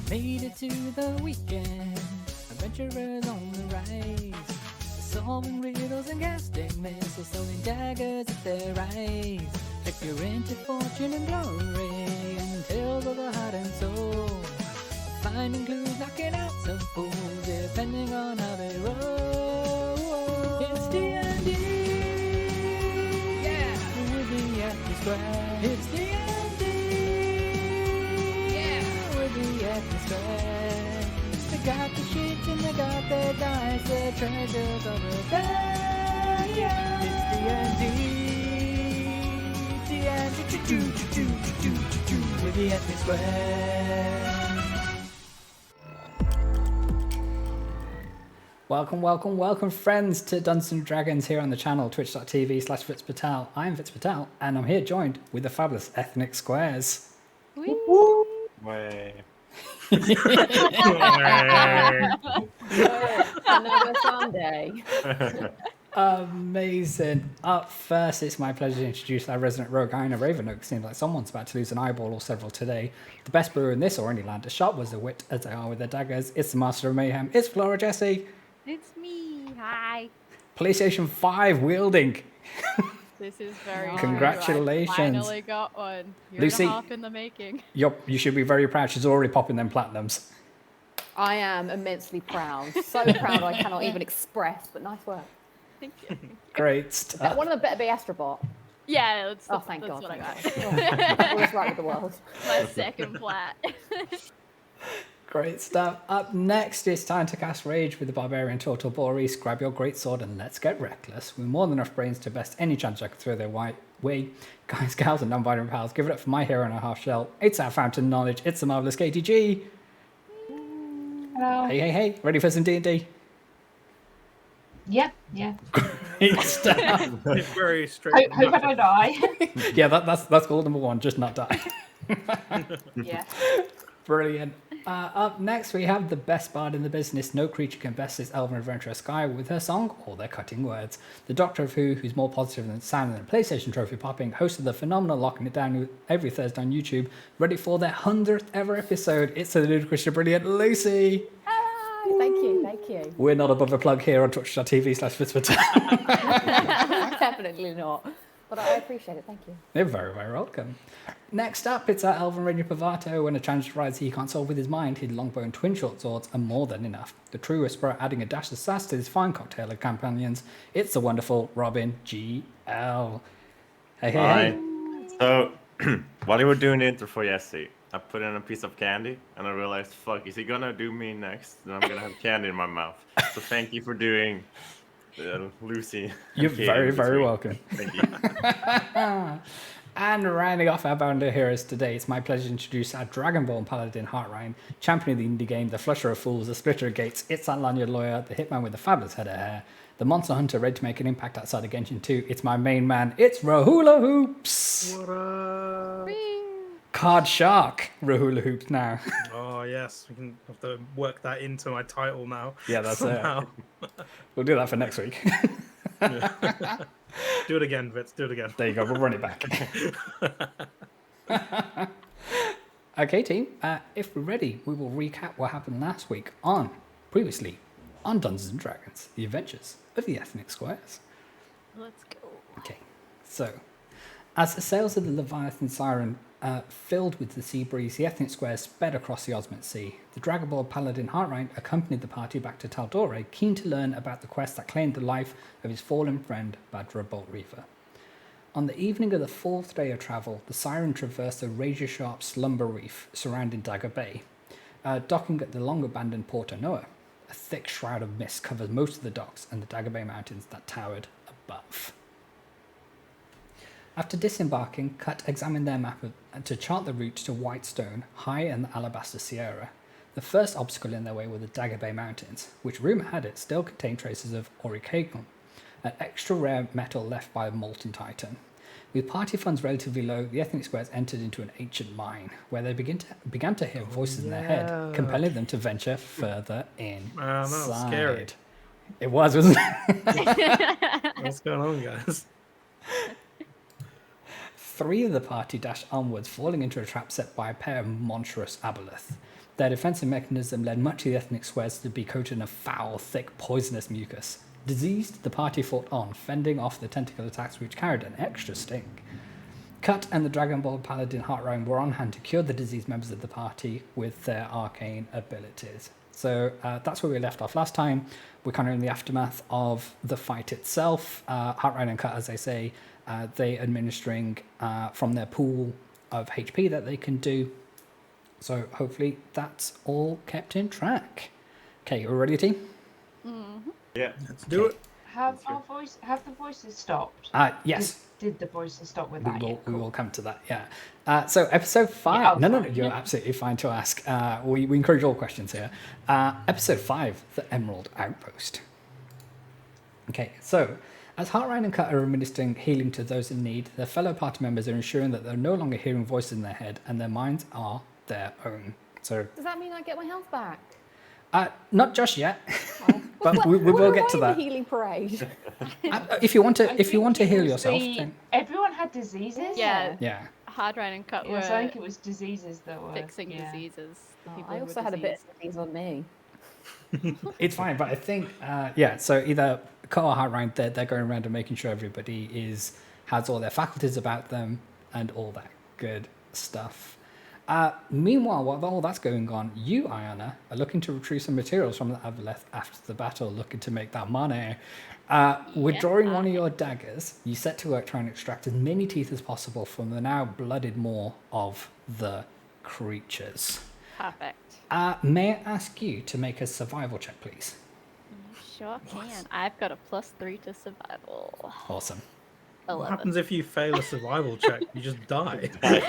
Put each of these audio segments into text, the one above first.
Made it to the weekend, adventurers on the rise, solving riddles and casting missiles, throwing daggers at their eyes. If you're into fortune and glory and tales of the heart and soul, finding clues, knocking out some fools, depending on how they roll. It's D&D, yeah, with the Acme Square. It's D&D, yeah, with the Acme Square. They got the sheets and they got their dice, their treasures of the day. Yeah. It's D&D, with the Acme Square. Welcome friends to Dungeons and Dragons here on the channel, twitch.tv/FitzPatel. I'm Fitz Patel and I'm here joined with the fabulous Ethnic Squares. Woo! Way. Another Sunday. Amazing. Up first, it's my pleasure to introduce our resident rogue, Ina Ravenoak. Seems like someone's about to lose an eyeball or several today. The best brewer in this or any land, as sharp was the wit as they are with their daggers. It's the master of mayhem. It's Flora Jessie. It's me. Hi. PlayStation 5 wielding. This is very Congratulations. true. I finally got one. Lucy, and a half in the making. You should be very proud. She's already popping them platinums. I am immensely proud. So proud I cannot even express, but nice work. Thank you. Great stuff. One of them better be Astrobot. Yeah, Thank that's God. what I got. All's right with the world. My second plat. Great stuff. Up next, it's time to cast Rage with the Barbarian Total Boris. Grab your greatsword and let's get reckless. With more than enough brains to best any chance I could throw their way. Guys, gals, and non-binary pals, give it up for my hero and a half shell. It's our fountain of knowledge. It's the marvelous KTG. Hello. Hey. Ready for some D&D? Yep, yeah. Great stuff. It's very straight. Hope I don't die. Yeah, that's goal number one. Just not die. Yeah. Brilliant. Up next, we have the best bard in the business. No creature can best this elven adventurer Sky with her song or their cutting words. The Doctor of Who's more positive than sound and a PlayStation trophy popping, host of the phenomenal Locking It Down every Thursday on YouTube, ready for their 100th ever episode. It's the ludicrously brilliant Lucy. Hi, thank you. We're not above a plug here on twitch.tv/FitzPatel. Definitely not. But I appreciate it, thank you. You're very, very welcome. Next up, it's our Elven Ranger Pavato. When a challenge arises he can't solve with his mind, his longbow and twin short swords are more than enough. The true whisperer adding a dash of sass to his fine cocktail of companions. It's the wonderful Robin GL. Hey. So, while you were doing the intro for Jessie, I put in a piece of candy and I realized, fuck, is he gonna do me next? Then I'm gonna have candy in my mouth. So thank you for doing Lucy. You're very, very welcome. Thank you. And rounding off our Bounder Heroes today, it's my pleasure to introduce our Dragonborn Paladin Heartrine, champion of the indie game, the Flusher of Fools, the Splitter of Gates, it's that lanyard lawyer, the hitman with the fabulous head of hair, the monster hunter ready to make an impact outside of Genshin 2. It's my main man, it's Rahula Hoops. What up? Card Shark Rahula Hoops now. Oh yes, we can have to work that into my title now. Yeah, that's somehow. it. We'll do that for next week. Do it again, Vitz. Do it again. There you go, we'll run it back. Okay, team, if we're ready, we will recap what happened last week previously on Dungeons and Dragons, the adventures of the Ethnic Squares. Let's go. Okay, so as the sails of the Leviathan Siren filled with the sea breeze, the Ethnic Squares sped across the Osmond Sea. The Dragonborn Paladin Heartrine accompanied the party back to Taldore, keen to learn about the quest that claimed the life of his fallen friend, Badra Bolt Reaver. On the evening of the fourth day of travel, the Siren traversed the razor-sharp slumber reef surrounding Dagger Bay, docking at the long-abandoned Port Noah. A thick shroud of mist covered most of the docks and the Dagger Bay mountains that towered above. After disembarking, Cut examined their map to chart the route to Whitestone, high in the Alabaster Sierra. The first obstacle in their way were the Dagger Bay Mountains, which rumour had it still contained traces of Orichalcum, an extra rare metal left by a molten titan. With party funds relatively low, the Ethnic Squares entered into an ancient mine, where they began to hear voices in their head, compelling them to venture further inside. That was scary. It was, wasn't it? What's going on, guys? 3 of the party dash onwards, falling into a trap set by a pair of monstrous aboleth. Their defensive mechanism led much of the ethnic squares to be coated in a foul, thick, poisonous mucus. Diseased, the party fought on, fending off the tentacle attacks which carried an extra sting. Cut and the Dragon Ball Paladin Heartrealm were on hand to cure the diseased members of the party with their arcane abilities. So that's where we left off last time. We're kind of in the aftermath of the fight itself. Heartrealm and Cut, as I say, they administering from their pool of HP that they can do. So hopefully that's all kept in track. Okay, you ready, team? Yeah. Let's do it. Have the voices stopped? Yes. Did the voices stop with We that? will, Yeah, we will come to that, yeah. So episode 5. Yeah, no, fine. you're absolutely fine to ask. We encourage all questions here. Episode 5, the Emerald Outpost. Okay, so as Heartrealm and Cut are administering healing to those in need, their fellow party members are ensuring that they're no longer hearing voices in their head and their minds are their own. So, Does that mean I get my health back? not just yet, Oh. but we will get to Why that. the healing parade? If you want to, I if you want to think it heal was yourself, the- then Everyone had diseases. Yeah. yeah. Heartrealm and Cut Yes, were I think it was diseases that were fixing yeah. diseases. The Oh, people I who also were had a bit diseased. of disease on me. It's fine, but I think, so either Cut or Heartrealm, they're going around and making sure everybody has all their faculties about them and all that good stuff. Meanwhile, while all that's going on, you, Ayana, are looking to retrieve some materials from the aboleth after the battle, looking to make that money. Withdrawing one of your daggers, you set to work trying to extract as many teeth as possible from the now blooded maw of the creatures. Perfect. May I ask you to make a survival check, please? Sure can. I've got a +3 to survival. Awesome. What 11. happens if you fail a survival check? You just die. Yeah,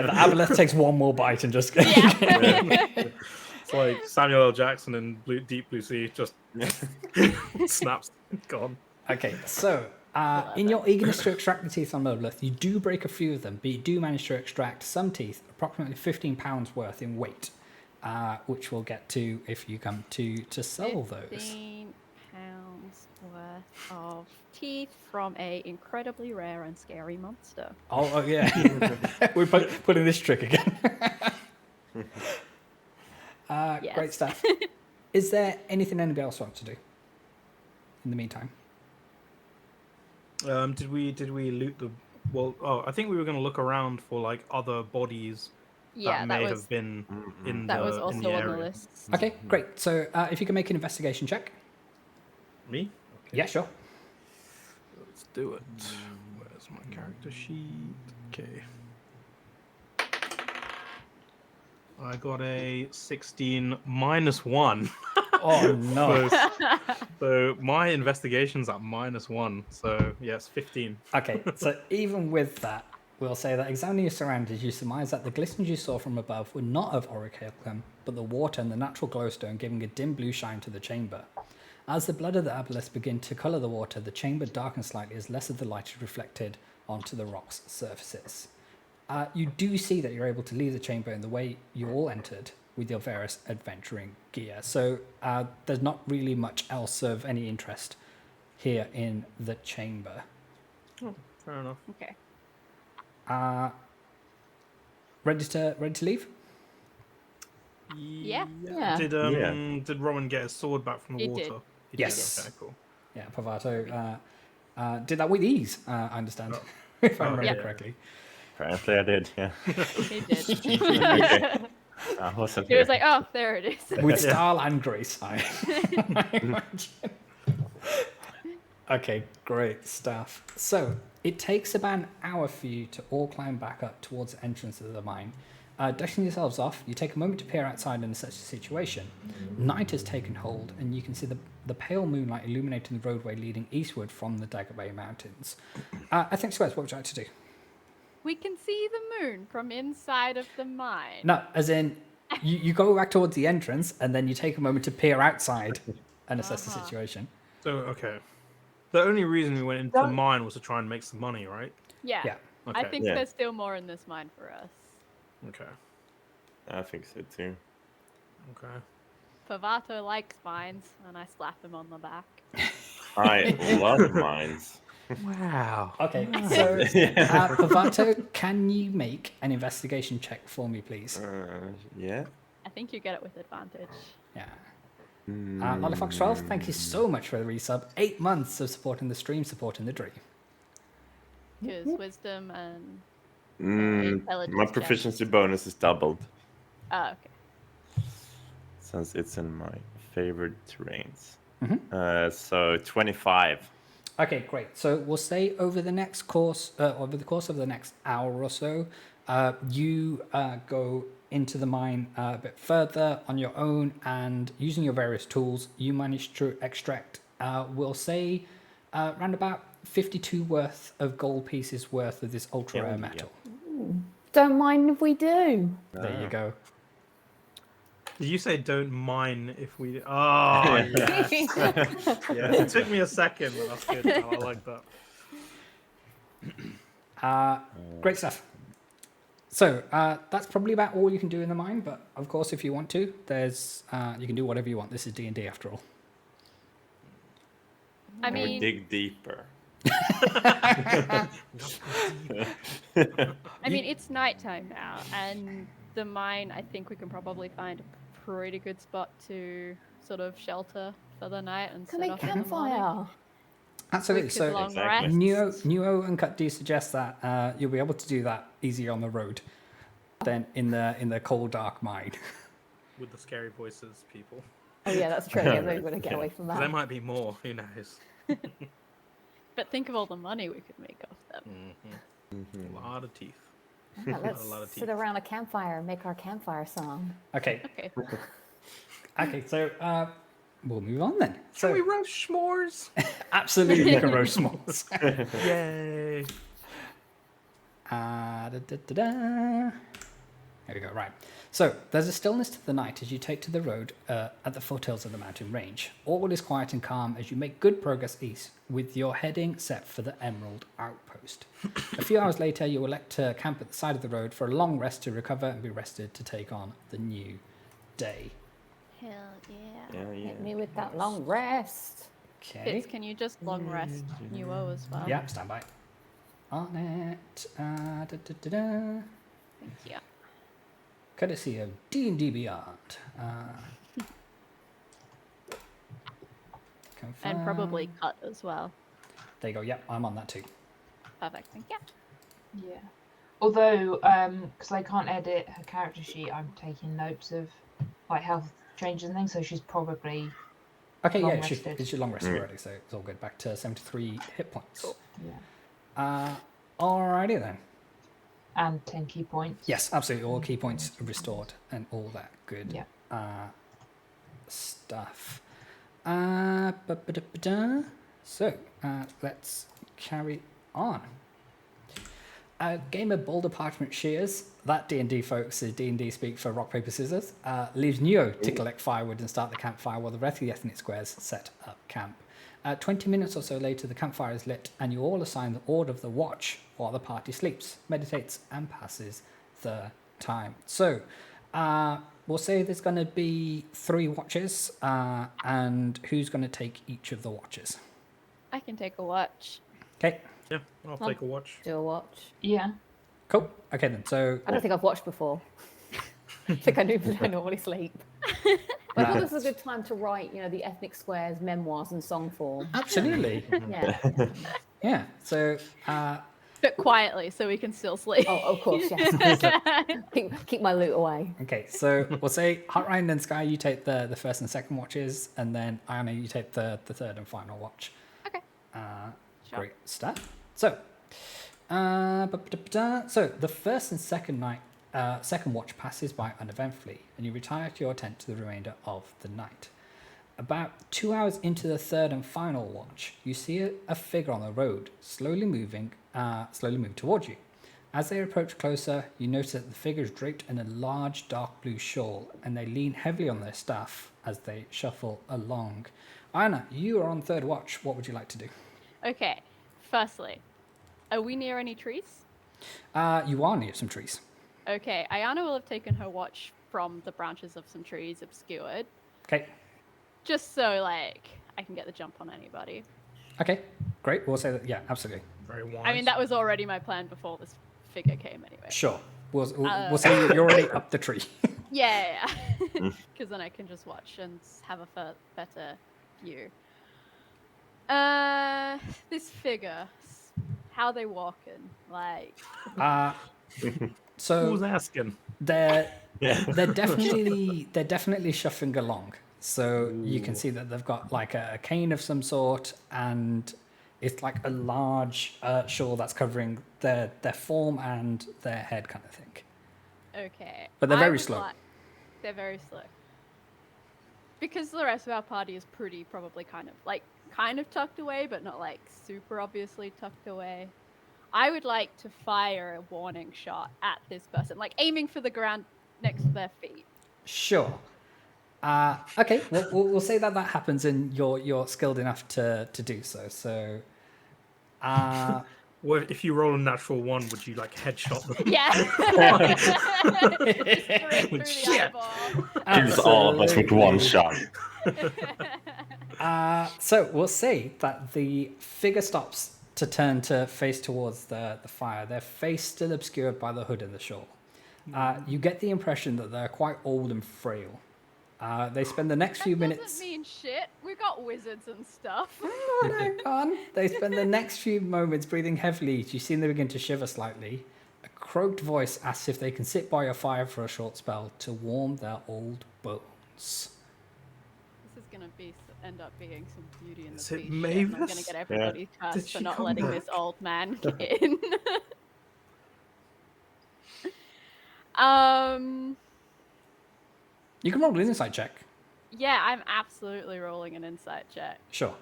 the aboleth takes one more bite and just... It's like Samuel L. Jackson in Deep Blue Sea, just snaps, gone. Okay, so in your eagerness to extract the teeth on Aboleth, you do break a few of them, but you do manage to extract some teeth, approximately 15 pounds worth in weight, which we'll get to if you come to sell those. 15 pounds worth of teeth from a incredibly rare and scary monster. Oh yeah, we're putting this trick again. Yes. Great stuff. Is there anything anybody else wants to do in the meantime? Did we loot the? Well, I think we were going to look around for like other bodies Yeah, that that may was have been in that the was in also the on the area. list. Okay, great. So if you can make an investigation check. Me? Okay. Yeah, sure. Let's do it. Where's my character sheet? Okay. I got a 16 -1. Oh no. So my investigation's at -1. So yes, 15. Okay, so even with that, we'll say that examining your surroundings, you surmise that the glistenings you saw from above were not of orichalcum, but the water and the natural glowstone giving a dim blue shine to the chamber. As the blood of the aboleth begin to colour the water, the chamber darkens slightly as less of the light is reflected onto the rock's surfaces. You do see that you're able to leave the chamber in the way you all entered with your various adventuring gear. So there's not really much else of any interest here in the chamber. Oh, fair enough. Okay. Ready to leave? Yeah. Yeah. Did Rowan get his sword back from the He water? did. He Yes. Did. Okay, cool. Yeah, Pavato did that with ease, I understand, Oh. if I Oh, remember yeah. correctly. Apparently I did, yeah. He did. Okay. I wasn't He here. was like, "Oh, there it is." With Yeah. style and grace, I imagine. Okay, great stuff. So, it takes about an hour for you to all climb back up towards the entrance of the mine. Dusting yourselves off, you take a moment to peer outside and assess the situation. Night has taken hold, and you can see the pale moonlight illuminating the roadway leading eastward from the Daggerbay Mountains. I think, Squares, what would you like to do? We can see the moon from inside of the mine. No, as in, you go back towards the entrance, and then you take a moment to peer outside and assess the situation. So okay. The only reason we went into the Don't- mine was to try and make some money, right? Yeah. Yeah. Okay. I think Yeah. there's still more in this mine for us. Okay. I think so too. Okay. Pavato likes mines, and I slap him on the back. I love mines. Wow. Okay, so Pavato, can you make an investigation check for me, please? Yeah. I think you get it with advantage. Yeah. Lollyfox 12, thank you so much for the resub. 8 months of supporting the stream, supporting the dream. Because wisdom and intelligence. My checks. proficiency bonus is doubled Oh, okay. since it's in my favorite terrains. Mm-hmm. So 25. Okay, great. So we'll say over the next course, over the course of the next hour or so, you go into the mine a bit further on your own, and using your various tools, you manage to extract, we'll say, around about 52 worth of gold pieces worth of this ultra rare metal. Don't mind if we do. There you go. Did you say don't mine if we? Oh yes. Yes. It took me a second, but that's good. I like that. Great stuff. So that's probably about all you can do in the mine. But of course, if you want to, there's you can do whatever you want. This is D&D after all. I Or mean, dig deeper. I mean, it's nighttime now, and the mine. I think we can probably find a pretty good spot to sort of shelter for the night and Can set make off in the morning. campfire. Absolutely. Wicked So long Exactly. rests. Nuo and Cut do suggest that you'll be able to do that easier on the road than in the cold dark mine. With the scary voices, people. Oh yeah, that's true. Yeah, we're gonna get away from 'Cause there that. might be more. Who knows? But think of all the money we could make off them. A lot of teeth. Yeah, let's A lot of sit teeth. around a campfire and make our campfire song. Okay. Okay. Okay. So we'll move on then. So roast s'mores? absolutely, you can roast s'mores. Yay! There we go. Right. So there's a stillness to the night as you take to the road at the foothills of the mountain range. All is quiet and calm as you make good progress east, with your heading set for the Emerald Outpost. A few hours later, you elect to camp at the side of the road for a long rest to recover and be rested to take on the new day. Hell yeah. Yeah, yeah. Hit me with that long rest. Okay. Fitz, can you just long rest Nuo as well? Yeah, stand by. On it. Thank you. Courtesy of D&D Beyond. And probably confirm. cut as well. There you go. Yep, I'm on that too. Perfect. Thank you. Yeah. Although, because I can't edit her character sheet, I'm taking notes of like health changes and things. So she's probably Okay, yeah, Long it's rested. your long rest already, so it's all good. Back to 73 hit points. yeah, Alrighty then. and 10 key points. Yes, absolutely. All key points restored and all that good Yeah. stuff. So let's carry on. A game of boulder parchment shears, that D&D folks is D&D speak for rock, paper, scissors, leaves Neo to collect firewood and start the campfire while the rest of the ethnic squares set up camp. 20 minutes or so later, the campfire is lit and you all assign the order of the watch while the party sleeps, meditates, and passes the time. So we'll say there's going to be 3 watches, and who's going to take each of the watches? I can take a watch. Okay, Yeah, I'll take a watch. Do a watch. Yeah. cool. Okay then, so I don't think I've watched before. I think I normally sleep. But I thought this was a good time to write, the ethnic squares memoirs in song form. absolutely. Yeah. Yeah, so But quietly, so we can still sleep. Oh, of course, yes. keep my loot away. okay, so we'll say Hot Ryan and Sky, you take the first and second watches, and then Iona, you take the third and final watch. Okay. Sure. Great stuff. So, so the first and second watch passes by uneventfully, and you retire to your tent for the remainder of the night. About 2 hours into the third and final watch, you see a figure on the road slowly move towards you. As they approach closer, you notice that the figure is draped in a large dark blue shawl, and they lean heavily on their staff as they shuffle along. Iona, you are on third watch. What would you like to do? Okay. Firstly, are we near any trees? You are near some trees. Okay. Ayana will have taken her watch from the branches of some trees obscured, Okay. just so I can get the jump on anybody. Okay. Great. We'll say that. Yeah, absolutely. Very wise. I mean, that was already my plan before this figure came anyway. Sure. We'll say you're already up the tree. Yeah. Because then I can just watch and have a better view. This figure, how they walking? Like. So Who's asking? they're definitely shuffling along. So you can see that they've got like a cane of some sort, and it's like a large shawl that's covering their form and their head, kind of thing. Okay. But they're I very would slow. They're very slow. Because the rest of our party is probably kind of tucked away, but not like super obviously tucked away. I would like to fire a warning shot at this person, like aiming for the ground next to their feet. Sure. Okay. We'll say that happens, and you're skilled enough to do so. So. Well, if you roll a natural 1, would you like headshot them? Yeah. Straight through the Shit. eyeball. Kills all of us with one shot. So we'll say that the figure stops to turn to face towards the fire. Their face still obscured by the hood and the shawl. You get the impression that they're quite old and frail. They spend the next few minutes. Doesn't mean shit. We got wizards and stuff. Hang on. They spend the next few moments breathing heavily. You see them begin to shiver slightly. A croaked voice asks if they can sit by a fire for a short spell to warm their old bones. This is gonna end up being some Beauty and the Is it Beast shit, and I'm gonna Mavis? get everybody Did cursed she for not come letting back? this old man get in. You can roll an insight check. Yeah, I'm absolutely rolling an insight check. Sure.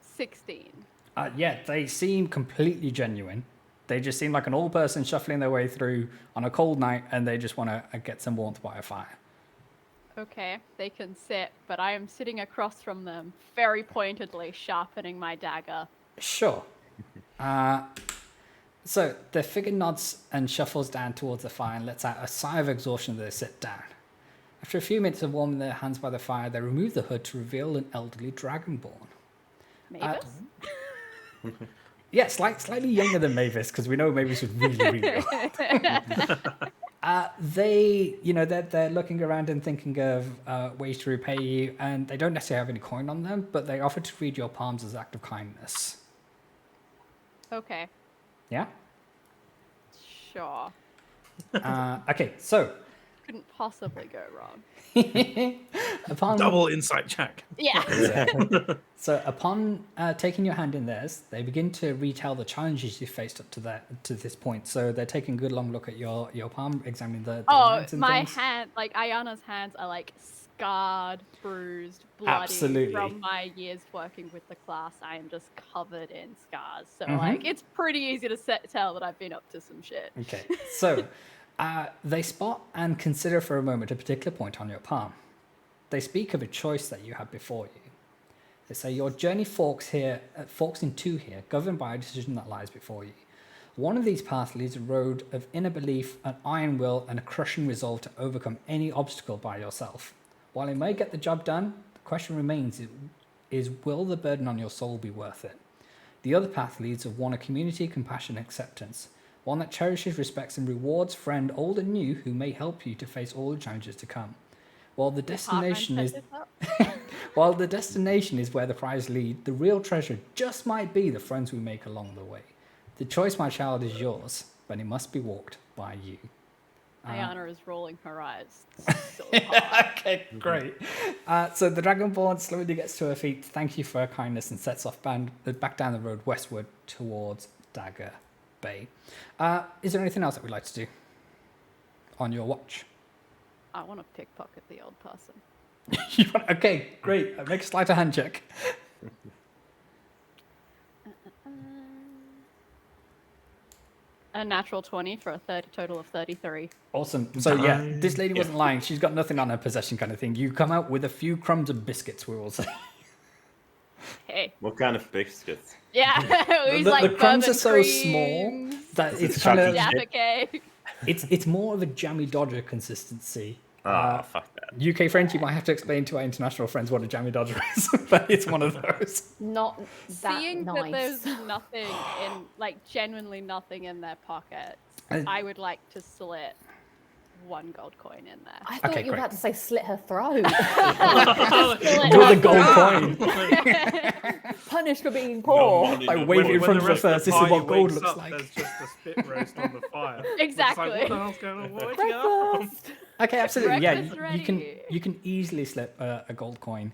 16. Yeah, they seem completely genuine. They just seem like an old person shuffling their way through on a cold night, and they just want to get some warmth by a fire. Okay, they can sit, but I am sitting across from them, very pointedly sharpening my dagger. Sure. So the figure nods and shuffles down towards the fire and lets out a sigh of exhaustion as they sit down. After a few minutes of warming their hands by the fire, they remove the hood to reveal an elderly dragonborn. Mavis? Yeah, slightly younger than Mavis, because we know Mavis was really, really old. They're looking around and thinking of ways to repay you, and they don't necessarily have any coin on them, but they offer to read your palms as an act of kindness. Okay, Yeah? sure. Okay, so Couldn't possibly go wrong. upon Double insight check. Yeah. upon taking your hand in theirs, they begin to retell the challenges you faced up to this point. So they're taking a good long look at your palm, examining the lines and my things. hand, like Ayana's hands are like scarred, bruised, bloody. Absolutely. From my years working with the class, I am just covered in scars. So Mhm. like, it's pretty easy to tell that I've been up to some shit. Okay, so they spot and consider for a moment a particular point on your palm. They speak of a choice that you have before you. They say your journey forks in two here, governed by a decision that lies before you. One of these paths leads a road of inner belief, an iron will, and a crushing resolve to overcome any obstacle by yourself. While it may get the job done, the question remains is will the burden on your soul be worth it? The other path leads of one of community, compassion, and acceptance. One that cherishes, respects, and rewards friend old and new who may help you to face all the challenges to come. While the destination is where the prize lead, the real treasure just might be the friends we make along the way. The choice, my child, is yours, but it must be walked by you. Ayana is rolling her eyes so hard. Okay, great. So the Dragonborn slowly gets to her feet. Thank you for her kindness, and sets off back down the road westward towards Daggerbay. Is there anything else that we'd like to do on your watch? I want to pickpocket the old person. Okay, great. Make a sleight of hand check. A natural 20 for a total of 33. Awesome. So yeah, this lady wasn't lying. She's got nothing on her possession, kind of thing. You come out with a few crumbs of biscuits, we will say. Hey. What kind of biscuits? Yeah. The crumbs are so small that it's kind of chocolate Jaffa cake. it's more of a jammy Dodger consistency. Oh, fuck that. UK friends, you might have to explain to our international friends what a jammy dodger is, but it's one of those. Not that Seeing nice. that there's nothing in, like, genuinely nothing in their pockets, Uh, I would like to slip 1 gold coin in there. I thought Okay, you were great. about to say slit her throat. You're the gold coin. Punished for being No poor. money, I no wave it in money. front the of her rest first. the This is party what gold wakes looks up, like. There's just a spit roast on the fire. It's like, Exactly. what the hell's going on? Where'd you get that from? Breakfast. Okay, absolutely. Yeah, Breakfast you can easily slip a gold coin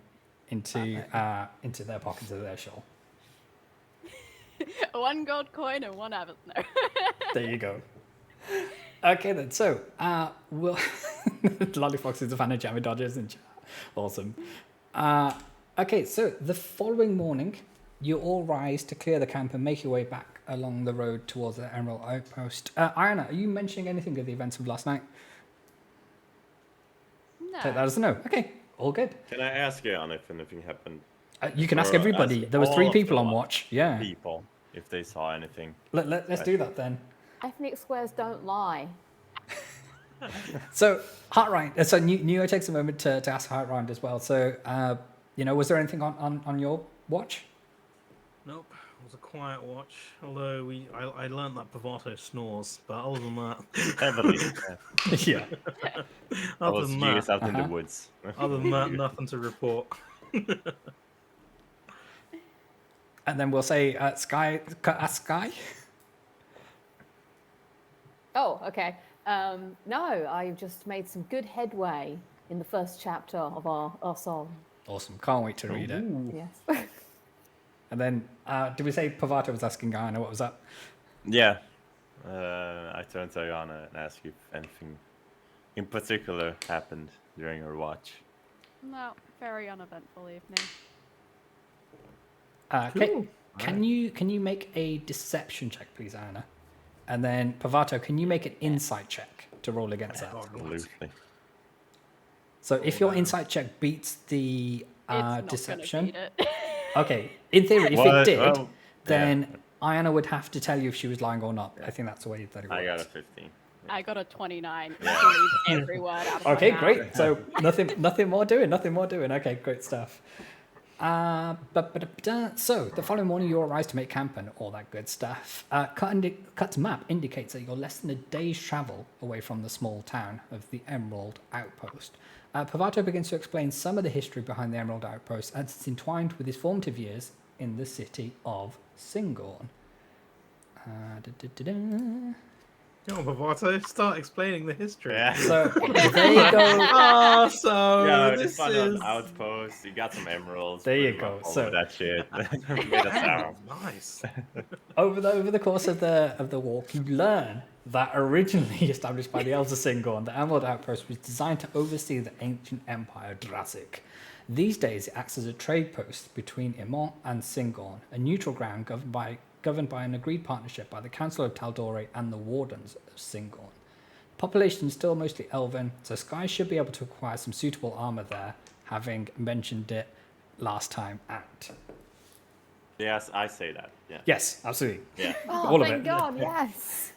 into their pockets of their shawl. 1 gold coin and 1 abbot. No. There you go. Okay then, so we'll Lollyfox is a fan of jammy dodgers, isn't she? Awesome. Okay, so the following morning, you all rise to clear the camp and make your way back along the road towards the Emerald Outpost. Iona, are you mentioning anything of the events of last night? No. Take that as a no. Okay, all good. Can I ask you if anything happened? You can ask Or everybody. ask There was all 3 of the people on watch. Yeah. People, if they saw anything. Let's do that then. Ethnic squares don't lie. So Heartrind, so Neo takes a moment to ask Heartrind as well. So was there anything on your watch? Nope, it was a quiet watch. Although I learned that Pavato snores, but other than that, Heavily. Yeah. Yeah. I other was than years that, out in the woods. other than that, nothing to report. And then we'll say Sky. Sky. Oh, okay. No, I just made some good headway in the first chapter of our song. Awesome. Can't wait to read it. Yes. And then did we say Pavato was asking Guyana what was up? Yeah. I turned to Ayana and asked if anything in particular happened during her watch. No, very uneventful evening. Okay. Can you make a deception check, please, Anna? And then Pavato, can you make an insight check to roll against that? Absolutely. So if your insight check beats the It's not deception, gonna beat it. okay. In theory, if Well, it did, well, then yeah. Ayana would have to tell you if she was lying or not. I think that's the way that it works. I got a 15. I got a 29. Yeah. I believe every word out of my Okay, mouth. great. So nothing more doing. Okay, great stuff. So the following morning you arise to make camp and all that good stuff. Cut's map indicates that you're less than a day's travel away from the small town of the Emerald Outpost. Pavato begins to explain some of the history behind the Emerald Outpost as it's entwined with his formative years in the city of Singorn. Come on, Pavato, start explaining the history. Yeah. So there you go. So Yeah, this just found is an outpost. You got some emeralds. There you put 'em go. up, all So- of that shit. Made a sound. nice. Over the course of the walk, you learn that originally established by the Elves of Singorn, the Emerald Outpost was designed to oversee the ancient empire Drassic. These days, it acts as a trade post between Imont and Singorn, a neutral ground governed by an agreed partnership by the Council of Tal'Dorei and the Wardens of Singorn. Population is still mostly elven, so Sky should be able to acquire some suitable armor there, having mentioned it last time at. Yes, I say that. Yeah. Yes, absolutely. Yeah. Oh, All of thank it. God, yes.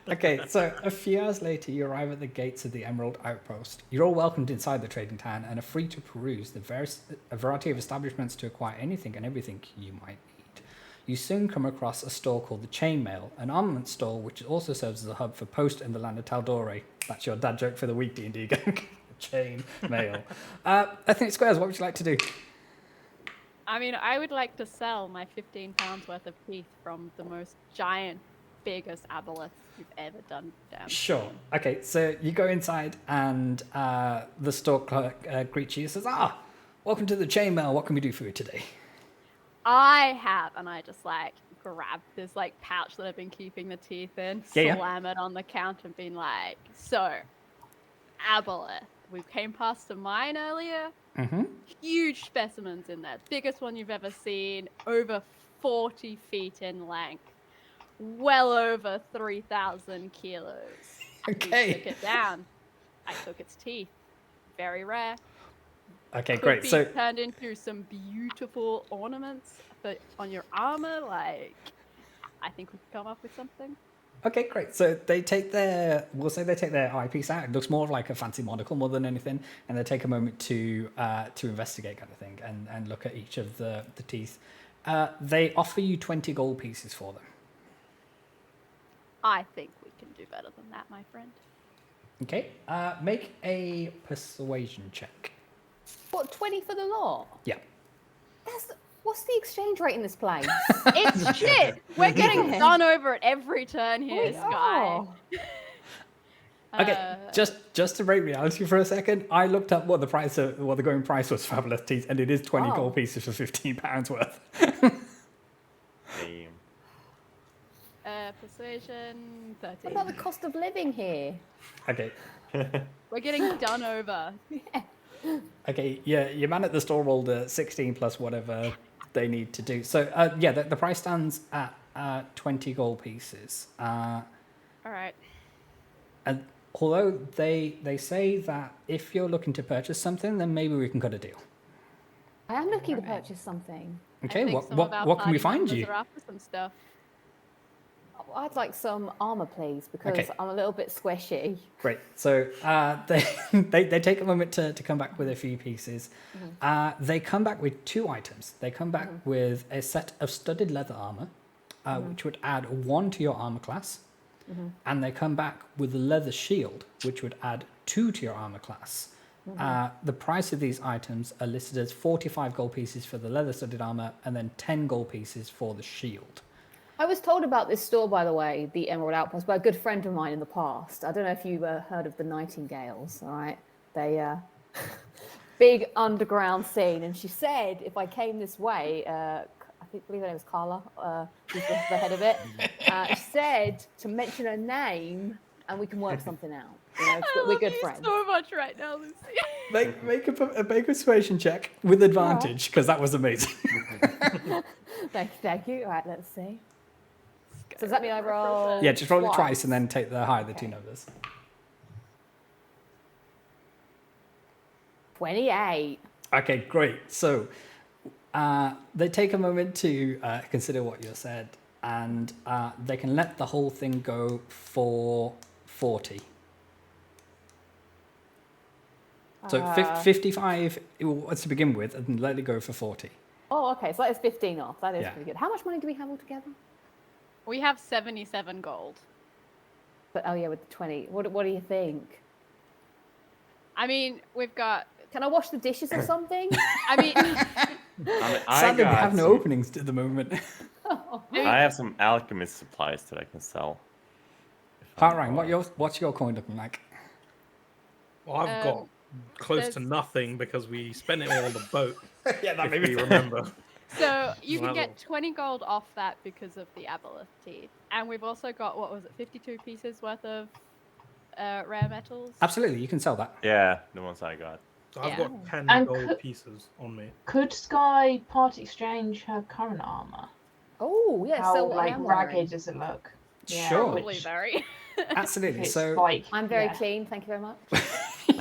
Okay, so a few hours later, you arrive at the gates of the Emerald Outpost. You're all welcomed inside the trading town and are free to peruse a variety of establishments to acquire anything and everything you might need. You soon come across a store called the Chainmail, an armament store which also serves as a hub for post in the land of Tal'Dorei. That's your dad joke for the week, D&D gang. Chainmail. Ethnic Squares, what would you like to do? I mean, I would like to sell my 15 pounds worth of teeth from the most giant, biggest aboleth you've ever done. Damn. Sure. Okay, so you go inside and the store clerk greets you and says, welcome to the Chainmail. What can we do for you today? I have, and I just like grab this like pouch that I've been keeping the teeth in, Yeah. slam it on the counter, and been like, so, aboleth. We came past a mine earlier. Mm-hmm. Huge specimens in there. Biggest one you've ever seen, over 40 feet in length. Well over 3,000 kilos. Okay. We took it down. I took its teeth. Very rare. Okay, Could great. be So, turned into some beautiful ornaments on your armor. Like, I think we could come up with something. Okay, great. So we'll say they take their eyepiece out. It looks more like a fancy monocle more than anything, and they take a moment to investigate kind of thing and look at each of the teeth. They offer you 20 gold pieces for them. I think we can do better than that, my friend. Okay, make a persuasion check. What, 20 for the lot? Yeah. What's the exchange rate in this place? It's shit. We're getting done over at every turn here, We Sky. are. Okay, just to break reality for a second, I looked up what the going price was for Fabulous Teeth, and it is 20 gold pieces for £15 worth. Damn. Persuasion, 13. What about the cost of living here? Okay. We're getting done over. Okay, yeah, your man at the store rolled a 16 plus whatever they need to do. So, the price stands at 20 gold pieces. All right. And although they say that if you're looking to purchase something, then maybe we can cut a deal. I am looking to purchase something. Okay, I think some of our what can we party find members you? are after some stuff. I'd like some armor, please, because Okay. I'm a little bit squishy. Great. So they take a moment to come back with a few pieces. They come back with 2 items. They come back with a set of studded leather armor, which would add 1 to your armor class. And they come back with a leather shield, which would add 2 to your armor class. The price of these items are listed as 45 gold pieces for the leather studded armor and then 10 gold pieces for the shield. I was told about this store, by the way, the Emerald Outpost, by a good friend of mine in the past. I don't know if you heard of the Nightingales, all right? They, big underground scene. And she said if I came this way, I believe her name was Carla, who's the head of it. She said to mention her name and we can work something out. You know, we're good friends. So much right now, Lucy. Make a persuasion check with advantage, because that was amazing. Thank you. All right, let's see. So does that mean I roll? Yeah, just roll it twice and then take the higher of the 2 numbers. 28. Okay, great. So they take a moment to consider what you said, and they can let the whole thing go for 40. So 55 was to begin with, and let it go for 40. Oh, okay. So that is 15 off. That is Yeah. pretty good. How much money do we have altogether? We have 77 gold. But oh yeah, with the 20. What do you think? I mean, we've got. Can I wash the dishes or something? I mean, Sadly, we have no openings at the moment. I have some alchemist supplies that I can sell. Ryan, what's your coin looking like? Well, I've got close to there's- nothing because we spent it all on the boat. Yeah, that if you remember. so you can Wow. get 20 gold off that because of the aboleth teeth. And we've also got, 52 pieces worth of rare metals? Absolutely, you can sell that. Yeah, the ones I got. So I've Yeah. got 10 And gold pieces on me. Could Sky part exchange her current armor? Oh, yeah. How so I like am ragged wearing. does it look? Sure. Probably very. Absolutely. It's So like I'm very yeah. clean. Thank you very much.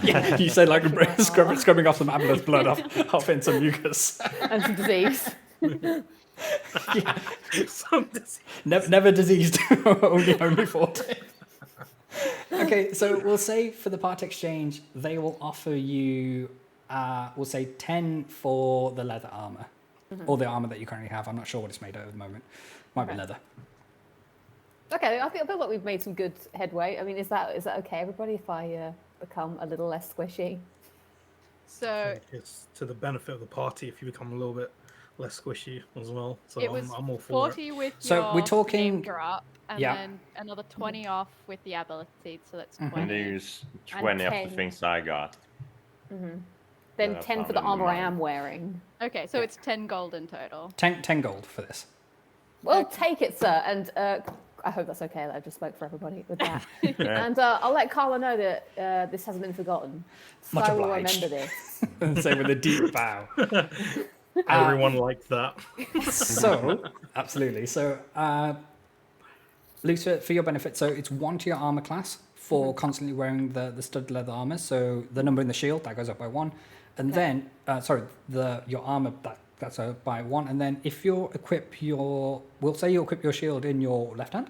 yeah, you say like scrubbing off some Aboleth's blood off in some mucus. And some disease. Yeah. Some disease. Never diseased, only 40. Okay, so we'll say for the part exchange, they will offer you, we'll say 10 for the leather armor, or the armor that you currently have. I'm not sure what it's made out of at the moment. Might be Okay. leather. Okay, I feel like we've made some good headway. I mean, is that okay, everybody, if I become a little less squishy? So It's to the benefit of the party if you become a little bit less squishy as well. So it was I'm all for 40 it. with So your we're talking- finger up, and Yeah. then another 20 off with the aboleth teeth, so that's Mhm. 20. And use 20 of the 10. things I got. Then Yeah, 10 for found the in armor I mine. am wearing. Okay, so it's 10 gold in total. 10 gold for this. Well, take it, sir. And I hope that's okay that I just spoke for everybody with that. Yeah. And I'll let Carla know that this hasn't been forgotten. So Much I will obliged. remember this. And say with a deep bow. Everyone liked that. So, absolutely. So, Lisa, for your benefit, so it's 1 to your armor class for constantly wearing the stud leather armor. So the number in the shield that goes up by 1, and then your armor that's up by 1. And then if you equip we'll say you equip your shield in your left hand,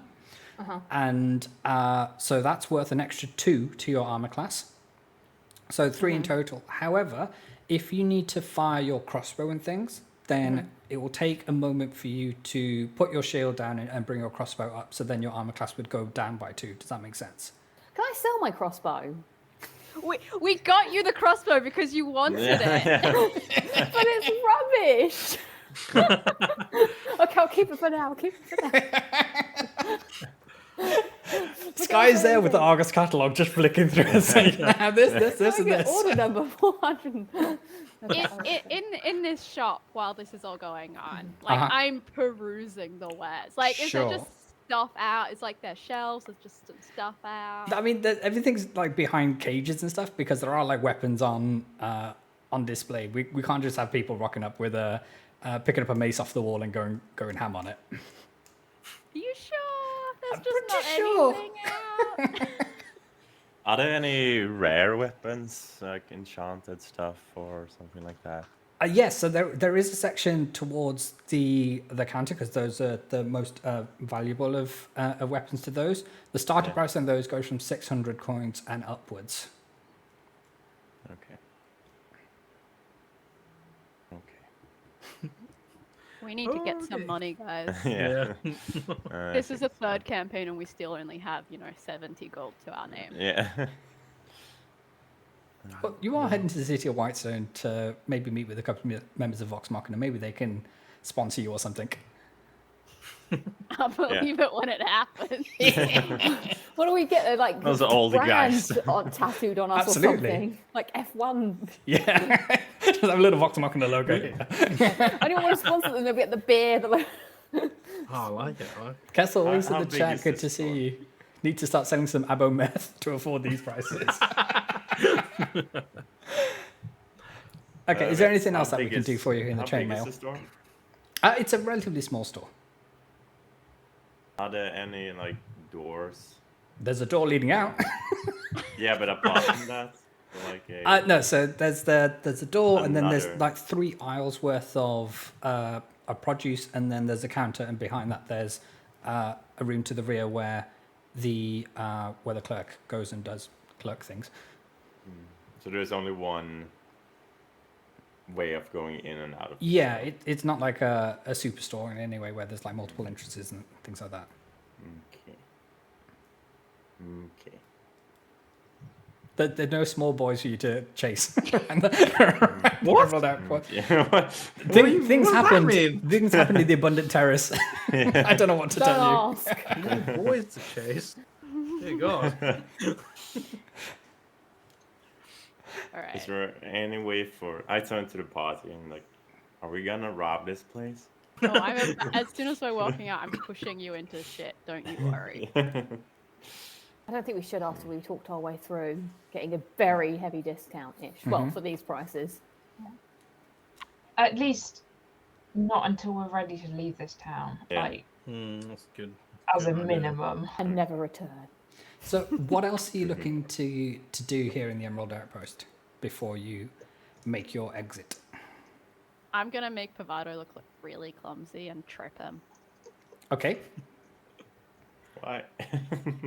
And so that's worth an extra 2 to your armor class. So 3 in total. However, if you need to fire your crossbow and things, then it will take a moment for you to put your shield down and bring your crossbow up. So then your armor class would go down by 2. Does that make sense? Can I sell my crossbow? We got you the crossbow because you wanted it. But it's rubbish. Okay, I'll keep it for now. Sky's there with the Argus catalogue just flicking through and saying, you can have this, and this. Order number 400. In this shop while this is all going on, like I'm perusing the wares. Like, is there just stuff out? It's like there's shelves. There's just some stuff out. I mean, everything's like behind cages and stuff because there are like weapons on display. We can't just have people rocking up with picking up a mace off the wall and going ham on it. Are you sure? There's I'm just not pretty sure. anything out. Are there any rare weapons, like enchanted stuff or something like that? Yes, so there is a section towards the counter because those are the most valuable of weapons to those. The starting price on those goes from 600 coins and upwards. Okay. We need to get some money, guys. Yeah. This is a third campaign, and we still only have 70 gold to our name. Yeah. But you are heading to the city of Whitestone to maybe meet with a couple of members of Vox Machina. Maybe they can sponsor you or something. I'll believe it when it happens. What do we get? Like Those are all the guys. tattooed on us Absolutely. or something. Like F1. Yeah, just have a little Vox Machina logo. I don't want to sponsor them. They'll get the beer. Oh, I like it. Kessel, always How in the big chat. is Good this to see store? you. Need to start selling some abo meth to afford these prices. Okay, is there anything else that we can do for you in the chainmail? Store? It's a relatively small store. Are there any like doors? There's a door leading out. Yeah, but apart from that, like a... No, so there's a door, and then there's Another- like 3 aisles worth of produce, and then there's a counter, and behind that there's a room to the rear where the clerk goes and does clerk things. So there's only one way of going in and out of. Yeah, it's not like a superstore in any way where there's like multiple entrances and things like that. Okay. There are no small boys for you to chase. What? Yeah. What? Things what does that happen. mean? Things happen in the Abundant Terrace. I don't know what to tell you. Don't ask. No boys to chase. Dear God. All right. Is there any way for? I turn to the party and like, are we gonna rob this place? No, as soon as we're walking out, I'm pushing you into shit. Don't you worry. I don't think we should after we talked our way through getting a very heavy discount-ish. Well, for these prices. At least not until we're ready to leave this town. Yeah. Like, That's good. as a Good idea. minimum. And never return. So, what else are you looking to do here in the Emerald Outpost before you make your exit? I'm gonna make Pavato look like really clumsy and trip him. Okay. Why?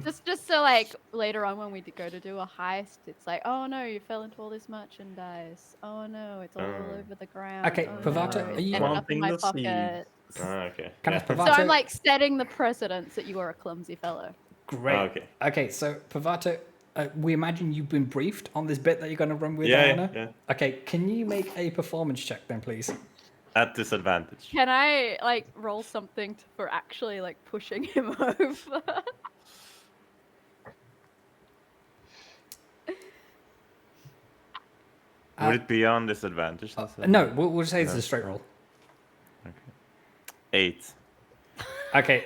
Just so like later on when we go to do a heist, it's like, oh no, you fell into all this merchandise. Oh no, it's all over the ground. Okay, oh, Pavato, no. are you- Ended up in my Planting the pocket. Okay. Can I Yeah. ask Pavato? So I'm like setting the precedence that you are a clumsy fellow. Great. Okay. Okay, so Pavato, we imagine you've been briefed on this bit that you're going to run with Yeah, Diana. yeah. Okay, can you make a performance check then, please? At disadvantage. Can I like roll something for actually like pushing him over? Would it be on disadvantage? No, we'll say it's a straight roll. 8. Okay,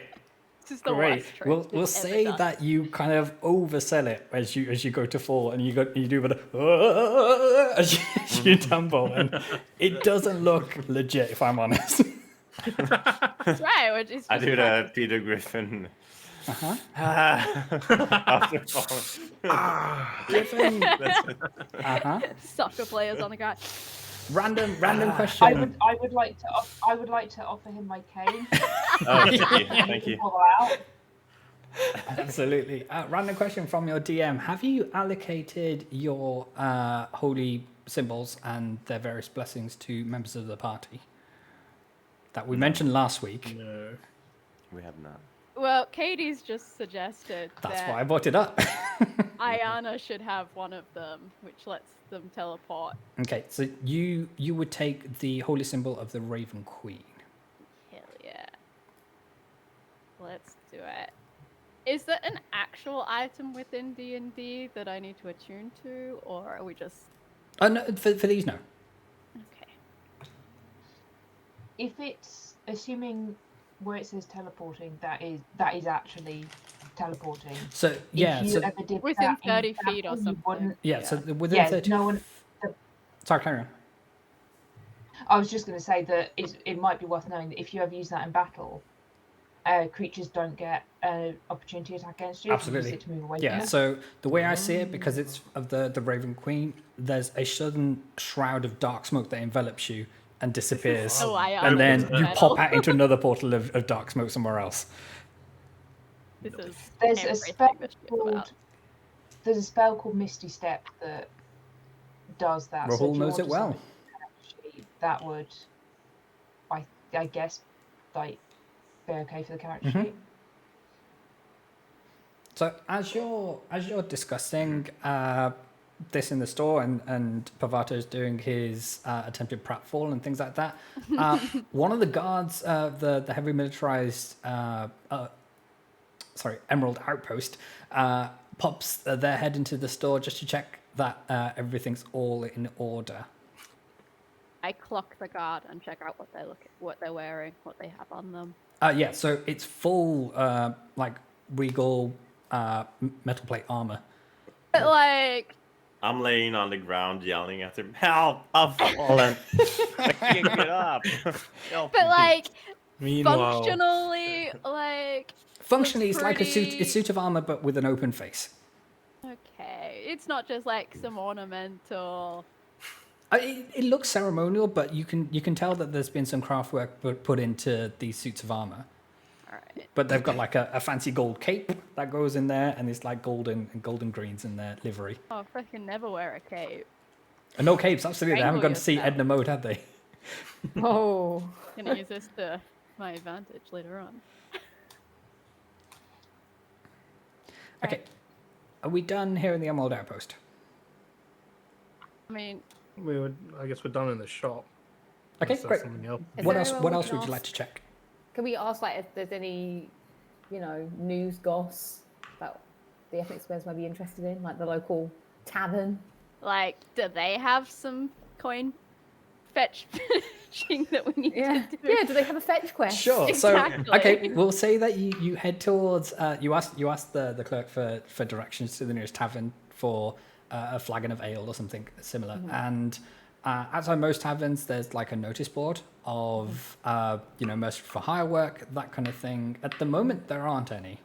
This is the great. worst trick We'll we've ever say done. that you kind of oversell it as you go to fall, and you do a bit of as you tumble, and it doesn't look legit, if I'm honest. That's right. It's I just do like- the Peter Griffin. Uh-huh. After falling. Given, uh-huh. Soccer players on the ground. Random I question. would like to offer him my cane. Oh, thank you. Thank you. Pull out. Absolutely. Random question from your DM. Have you allocated your holy symbols and their various blessings to members of the party? That we mentioned last week. No. We have not. Well, Katie's just suggested That's that why I brought it up. Ayana should have one of them, which lets them teleport. Okay, so you would take the holy symbol of the Raven Queen. Hell yeah. Let's do it. Is there an actual item within D&D that I need to attune to, or are we just... Oh, no, for these, no. Okay. If it's assuming where it says teleporting, that is actually teleporting. So, yeah, If you so, ever did Within that in 30 feet or battle, you something. wouldn't- yeah, so within Yeah, 30... no one. Sorry, carry on. I was just going to say that it might be worth knowing that if you ever use that in battle, creatures don't get an opportunity to attack against you. Absolutely. You use it to move away Yeah, from so the way I see it, because it's of the Raven Queen, there's a sudden shroud of dark smoke that envelops you and disappears. So Ayana And then was you metal. pop out into another portal of dark smoke somewhere else. This is There's a everything spell this shit's called about. There's a spell called Misty Step that does that. Rahul if you knows it order well. something actually, that would, I guess, like, be okay for the character Mhm. sheet. So as you're discussing this in the store and Pavato's doing his attempted pratfall and things like that, one of the guards, the heavily militarized, Emerald Outpost, pops their head into the store just to check that everything's all in order. I clock the guard and check out what they're wearing, what they have on them. Yeah, so it's full like regal metal plate armor. But like, I'm laying on the ground yelling at him, "Help! I've fallen! I can't get up!" Help but me." like Meanwhile, functionally, like Functionally, it's like a pretty- suit of armor, but with an open face. okay, it's not just like some ornamental. It looks ceremonial, but you can tell that there's been some craft work put into these suits of armor. All right. But they've got like a fancy gold cape that goes in there, and it's like golden greens in their livery. Oh, freaking never wear a cape. And no capes, absolutely. They haven't Strangle gone to see yourself. Edna Mode, have they? Oh. Gonna use this to my advantage later on. Okay. Are we done here in the Emerald Outpost? I mean, I guess we're done in the shop. Okay, Unless there's great. Something else. Is What there else? anyone What we else can would you like ask? to check? Can we ask, like, if there's any, news, goss that the Ethnic Squares might be interested in, like the local tavern? like, do they have some coin fetching that we need Yeah. to do? Yeah, do they have a fetch quest? Sure. Exactly. So, okay, we'll say that you head towards. You ask the clerk for directions to the nearest tavern for a flagon of ale or something similar. And outside most taverns, there's like a notice board of mercenary for hire work, that kind of thing. At the moment, there aren't any.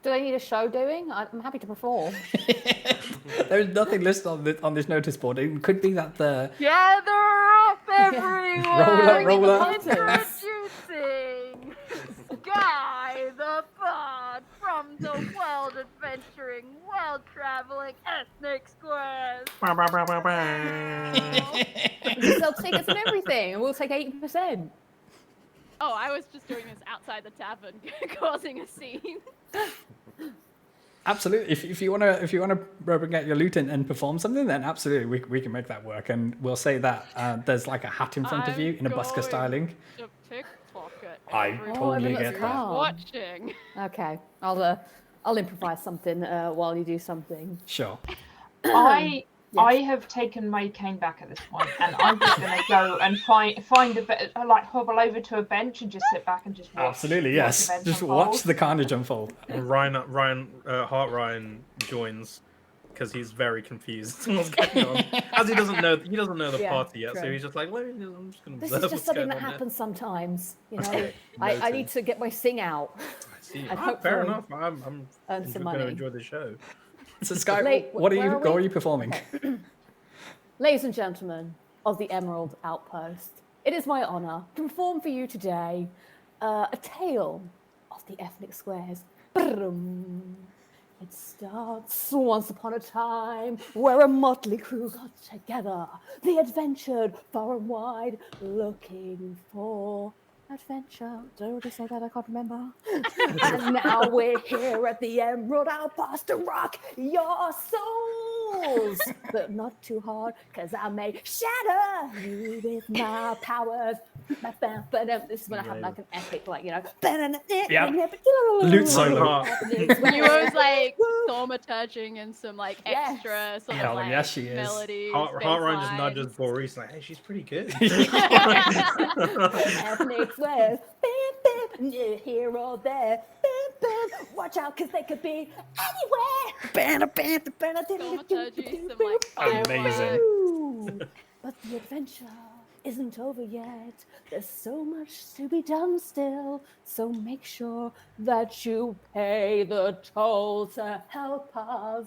Do they need a show doing? I'm happy to perform. There's nothing listed on this notice board. It could be that the Gather up, everyone! roll up. Introducing Guy the Bard from the world-adventuring, world-traveling Ethnic Squares. Just sell tickets and everything, and we'll take 80%. Oh, I was just doing this outside the tavern, causing a scene. Absolutely. If you wanna bring out your loot and perform something, then absolutely we can make that work. And we'll say that there's like a hat in front of you in a busker going styling. To pickpocket I everyone totally everyone's get that. calm. watching. Okay, I'll improvise something while you do something. Sure. I have taken my cane back at this point, and I'm just going to go and find a bit, like hobble over to a bench and just sit back and just watch. Absolutely, watch yes. events Just unfold. watch the carnage unfold. And Ryan joins because he's very confused on what's going on. As he doesn't know the Yeah, party yet, so true. he's just like, I'm just going to This observe is just what's something going that on here." happens sometimes, Okay, I noted. need to get my sing out. I see. and Fair hopefully enough. I'm earn some going to money. enjoy the show. So Sky, Wait, what where are we? you performing? Okay. Ladies and gentlemen of the Emerald Outpost, it is my honour to perform for you today a tale of the Ethnic Squares, Brum. It starts once upon a time where a motley crew got together. They adventured far and wide looking for adventure. Did I already say that? I can't remember. And now we're here at the Emerald Outpost to rock your souls. But not too hard, because I may shatter you with my powers. This is when I have like an epic, like, you know. Lute solo. You was like thaumaturging and some like Yes. extra sort Hell, of like yes, she is. melodies. Heartrun just bass nudges lines. Boris like, hey, she's pretty good. Ethnic swears. Here or there. Watch out, because they could be anywhere. Thaumaturgy, some like Amazing. Ooh, but the adventure isn't over yet. There's so much to be done still. So make sure that you pay the toll to help us.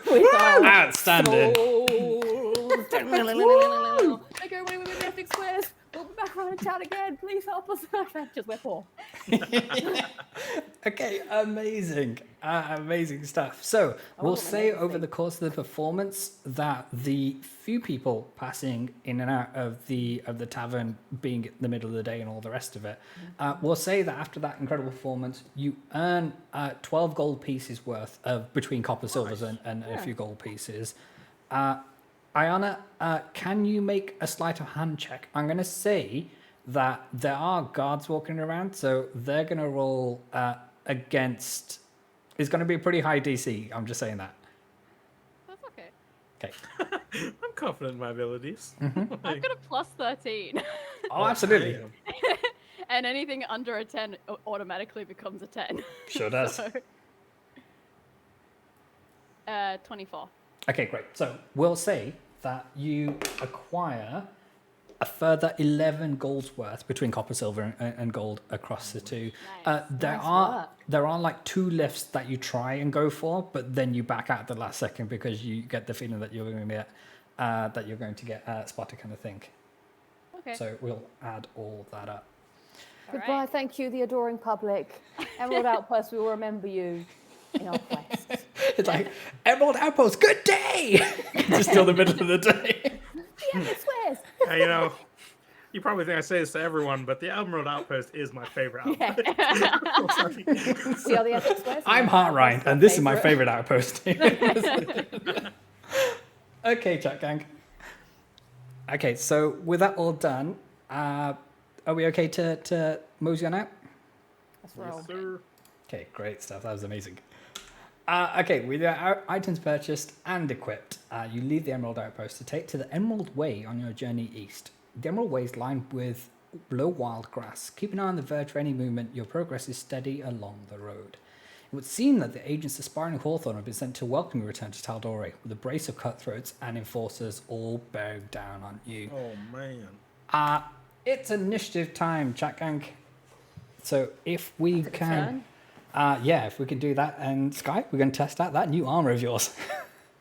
With our Outstanding. souls. Make everybody with epic squares. We'll be back around in town again. Please help us. Adventures, we're poor. Okay, amazing. Amazing stuff. So we'll say over the course of the performance that the few people passing in and out of the tavern, being in the middle of the day and all the rest of it, we'll say that after that incredible performance, you earn 12 gold pieces worth of between copper, silvers, and a few gold pieces. Ayana, can you make a sleight of hand check? I'm going to say that there are guards walking around, so they're going to roll against... It's going to be a pretty high DC. I'm just saying that. That's okay. Okay. I'm confident in my abilities. I've got a plus 13. Oh, absolutely. Damn. And anything under a 10 automatically becomes a 10. Sure does. So, 24. Okay, great. So we'll say that you acquire a further 11 gold's worth between copper, silver, and gold across the two. Nice. There are like 2 lifts that you try and go for, but then you back out at the last second because you get the feeling that you're going to get spotted, kind of thing. Okay. So we'll add all that up. All Goodbye, right. thank you, the adoring public. Emerald Outpost, we will remember you in our quest. It's like Emerald Outpost, good day. It's still the middle of the day. Yeah, it swears. Hey, you know, you probably think I say this to everyone, but the Emerald Outpost is my favorite outpost. See how the epic swears? I'm Heartrun, and this is my favorite outpost. Okay, chat gang. Okay, so with that all done, are we okay to mosey on out? Let's roll. Yes, sir. Okay, great stuff. That was amazing. Okay, with your items purchased and equipped, you leave the Emerald Outpost to take to the Emerald Way on your journey east. The Emerald Way is lined with low wild grass. Keep an eye on the verge for any movement. Your progress is steady along the road. It would seem that the agents aspiring Hawthorne have been sent to welcome your return to Tal'Dorei, with a brace of cutthroats and enforcers all bearing down on you. Oh, man. It's initiative time, chat gang. So if we can... Turn. if we can do that, and Sky, we're going to test out that new armor of yours.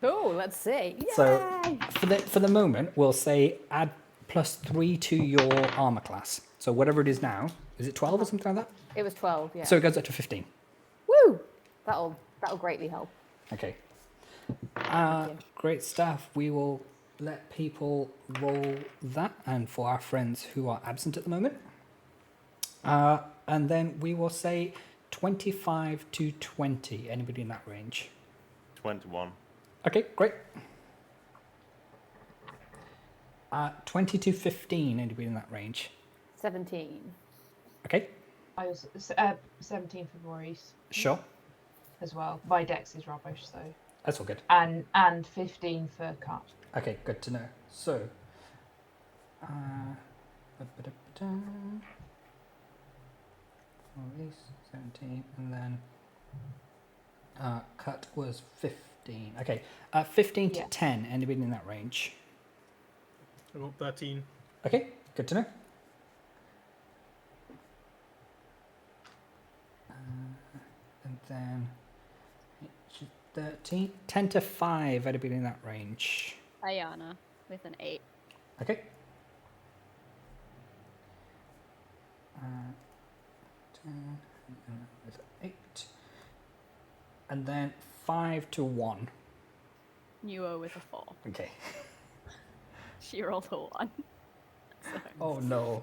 Cool, let's see. Yay! So for the moment, we'll say add +3 to your armor class. So whatever it is now, is it 12 or something like that? It was 12, yeah. So it goes up to 15. Woo! That'll greatly help. Okay. Thank you. Great stuff. We will let people roll that, and for our friends who are absent at the moment. And then we will say 25 to 20. Anybody in that range? 21. Okay, great. 20 to 15. Anybody in that range? 17. Okay, I was 17 for Boris sure. as well. My dex is rubbish, so That's all good. and 15 for cut. Okay, good to know. So, Release 17, and then cut was 15. Okay, 15 to Yeah. 10. Anybody in that range? I got 13. Okay, good to know. And then 13, 10 to 5. Anybody in that range? Ayana with an 8. Okay. 10, There's 8. And then 5 to 1. Nuo with a 4. Okay. She rolled a 1. So. Oh no.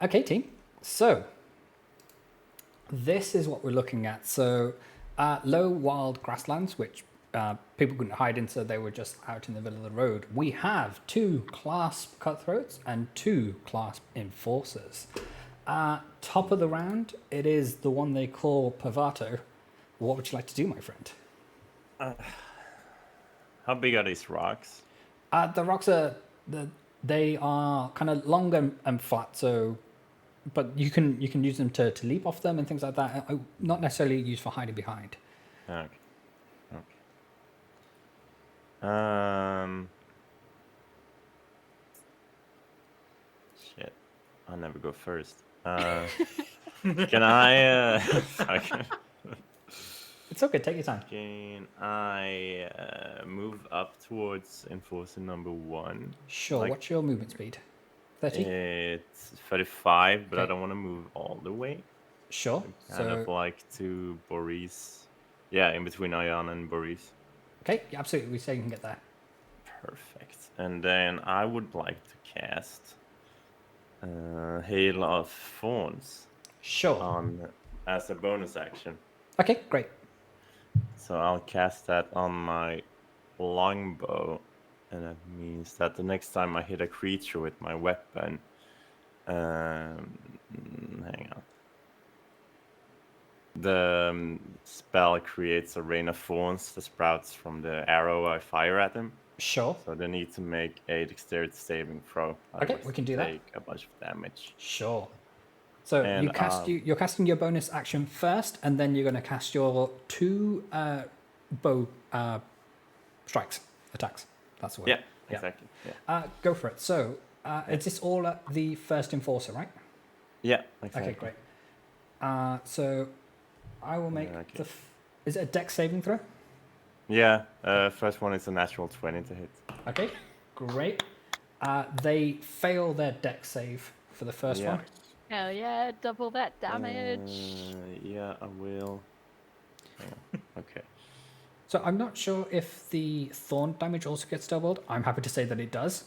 Okay, team. So this is what we're looking at. So low wild grasslands, which people couldn't hide in, so they were just out in the middle of the road. We have 2 clasp cutthroats and 2 clasp enforcers. Top of the round, it is the one they call Pavato. What would you like to do, my friend? How big are these rocks? The rocks are they are kind of long and flat, so but you can use them to leap off them and things like that. Not necessarily used for hiding behind. Okay. Shit. I'll never go first. Can I? Okay. It's okay. Take your time. Can I move up towards enforcer number 1? Sure. Like- What's your movement speed? 30. It's 35, but I Okay. don't want to move all the way. Sure. Kind of So like to Boris. Yeah, in between Ayan and Boris. okay, yeah, absolutely. We say you can get there. Perfect. And then I would like to cast Hail of Thorns Sure. on as a bonus action. Okay, great. So I'll cast that on my longbow, and that means that the next time I hit a creature with my weapon, hang on. The spell creates a rain of thorns that sprouts from the arrow I fire at them. Sure. So they need to make a dexterity saving throw. Okay, otherwise we can do they that. take a bunch of damage. Sure. So And, you're casting your bonus action first, and then you're going to cast your 2 bow strikes attacks. That's the word. Yeah, exactly. Yeah, Go for it. So is this all at the first enforcer, right? yeah, exactly. Okay, great. So I will make Okay. the. Is it a dex saving throw? Yeah, first one is a natural 20 to hit. Okay, great. They fail their dex save for the first Yeah. one. Hell yeah, double that damage. Yeah, I will. Hang on. Okay. So I'm not sure if the thorn damage also gets doubled. I'm happy to say that it does,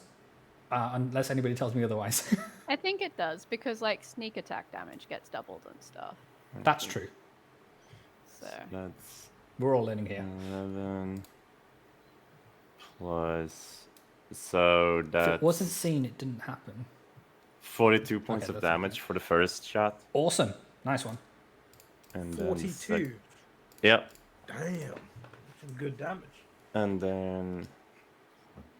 unless anybody tells me otherwise. I think it does because like sneak attack damage gets doubled and stuff. That's true. So That's We're all learning here. 11 plus. So If that's it wasn't seen, it didn't happen. 42 points Okay, of that's okay. damage for the first shot. Awesome. Nice one. And then 42. Yep. Damn. Some good damage. And then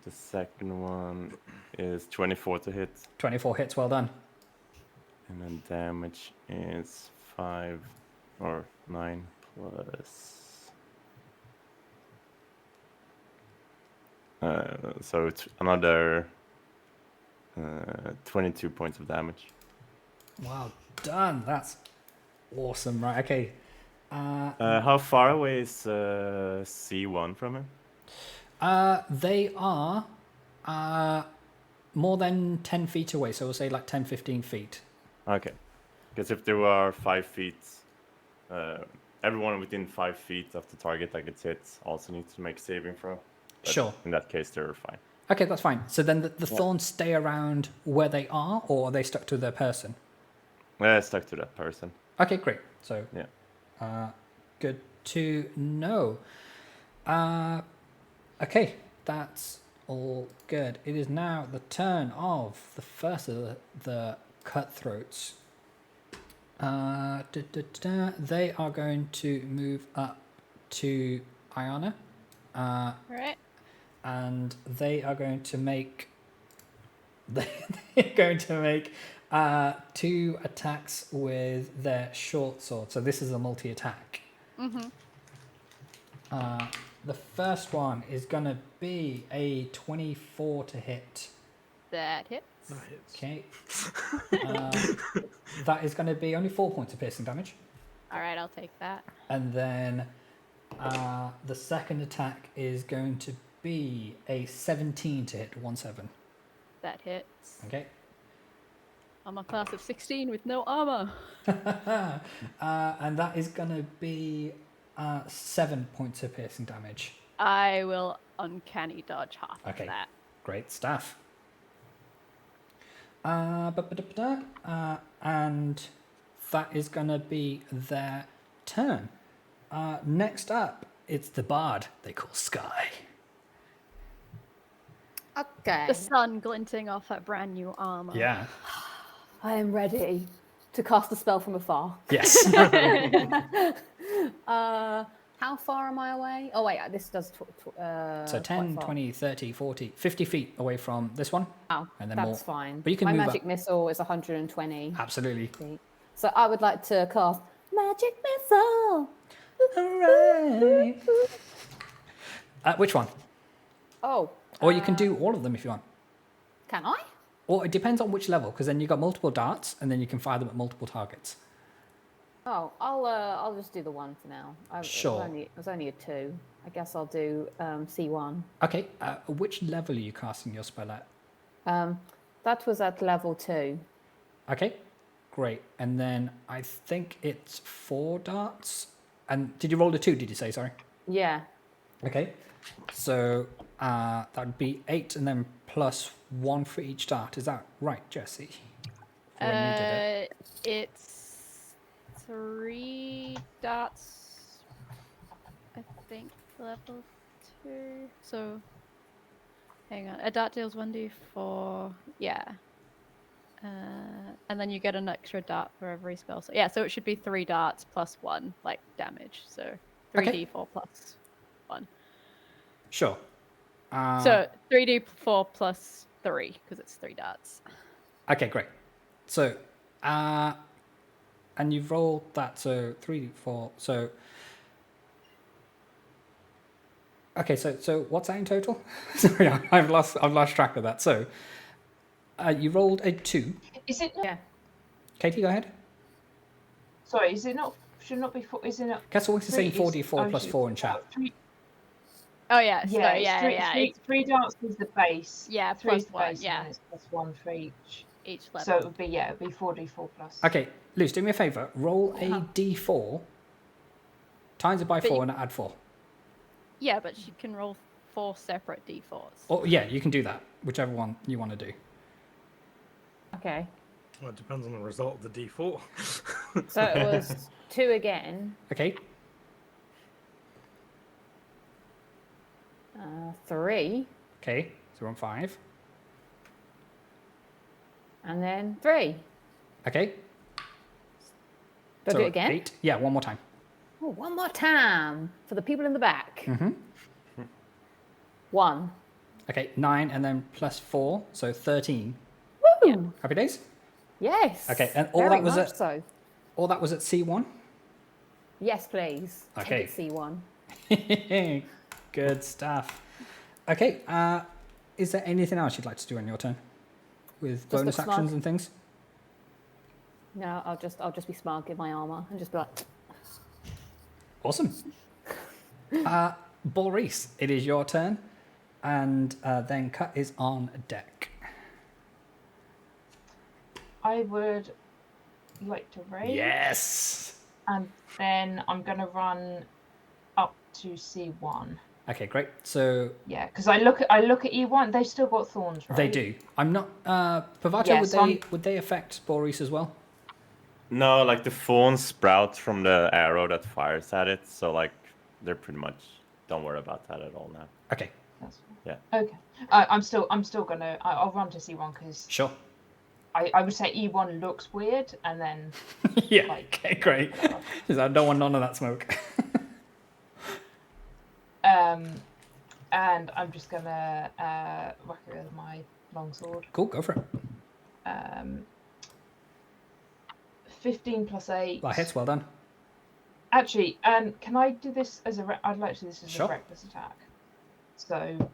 the second one is 24 to hit. 24 hits, well done. And then damage is 5 or 9 plus. So it's another 22 points of damage. Well done. That's awesome. Right, okay. How far away is C1 from him? They are more than 10 feet away, so we'll say like 10, 15 feet. Okay. Because if there are 5 feet, everyone within 5 feet of the target that gets hit also needs to make a saving throw. But Sure. In that case, they're fine. Okay, that's fine. So then the thorns stay around where they are, or are they stuck to their person? Stuck to that person. Okay, great. So Yeah. good to know. Okay, that's all good. It is now the turn of the first of the cutthroats. They are going to move up to Ayana. right. And they are going to make they're going to make 2 attacks with their short sword. So this is a multi-attack. Mm-hmm. The first one is going to be a 24 to hit. That hits. That hits. Okay. That is going to be only 4 points of piercing damage. All right, I'll take that. And then the second attack is going to be a 17 to hit, 1-7. That hits. Okay. Armor class of 16 with no armor. And that is going to be 7 points of piercing damage. I will uncanny dodge half Okay. of that. Great stuff. And that is going to be their turn. Next up, it's the bard they call Sky. Okay. The sun glinting off that brand new armor. Yeah. I am ready to cast a spell from afar. Yes. How far am I away? Oh, wait, this does... So 10, 20, 30, 40, 50 feet away from this one. Oh, and then that's more. fine. But you can My move magic up. missile is 120 Absolutely. feet. So I would like to cast magic missile. Hooray. Which one? Oh. Or you can do all of them if you want. Can I? Or it depends on which level, because then you've got multiple darts, and then you can fire them at multiple targets. Oh, I'll just do the one for now. Sure. It was only a 2. I guess I'll do C1. Okay, which level are you casting your spell at? That was at level 2. Okay, great. And then I think it's 4 darts. And did you roll a 2, did you say, sorry? Yeah. Okay, so that would be 8 and then plus 1 for each dart. Is that right, Jesse? For when you did it? It's 3 darts, I think, level 2. So, hang on. A dart deals 1d4. Yeah. And then you get an extra dart for every spell. So, yeah, so it should be 3 darts plus 1, like, damage. So, 3d4 plus 1. Sure. So, 3d4 plus 3, because it's 3 darts. Okay, great. So, and you've rolled that, so 3, 4, so... Okay, so what's that in total? Sorry, I've lost track of that. So, you rolled a 2. Is it not? Yeah. Katie, go ahead. Sorry, is it not? Should not be 4. Is it not? Guess what we're saying 4d4 plus actually 4 in chat. 3, Oh, yeah. yeah, Sorry, it's yeah. 3 darts is the base. Yeah, 3 is plus the 1, base, yeah. and it's plus 1 for Each level. So it would be 4d4 plus. Okay, Luce, do me a favour. Roll a d4, times it by But 4, you- and add 4. Yeah, but you can roll 4 separate d4s. Oh, yeah, you can do that. Whichever one you want to do. Okay. Well, it depends on the result of the D4. So it was 2 again. Okay, 3. okay, so we're on 5. And then 3. Okay. Do I so do it again? 8. Yeah, one more time. Oh, one more time for the people in the back. Mm-hmm. 1. Okay, 9 and then plus 4, so 13. Woo! Happy days? Yes. Okay, and all very that was much at- so. All that was at C1? Yes, please. Okay. Take it, C1. Good stuff. Okay, is there anything else you'd like to do on your turn? With bonus look actions smart. and things? No, I'll just be smug in my armor and just be like, Awesome. Boris, it is your turn. And then Cut is on deck. I would like to raise. Yes! And then I'm going to run up to C1. Okay, great. So Yeah, because I look at E1. They've still got thorns, right? they do. I'm not... Pavato, Yeah, so would they affect Boris as well? No, like the thorns sprout from the arrow that fires at it, so like they're pretty much don't worry about that at all now. Okay, That's fine. Yeah. Okay. I'm still gonna. I'll run to C1 because sure. I would say E1 looks weird, and then Yeah, like, okay, great. 'Cause I don't want none of that smoke. and I'm just gonna whack it with my longsword. Cool, go for it. 15 plus 8. That hits, well done. Actually, can I do this as a? I'd like to do this as Sure. a reckless attack. So,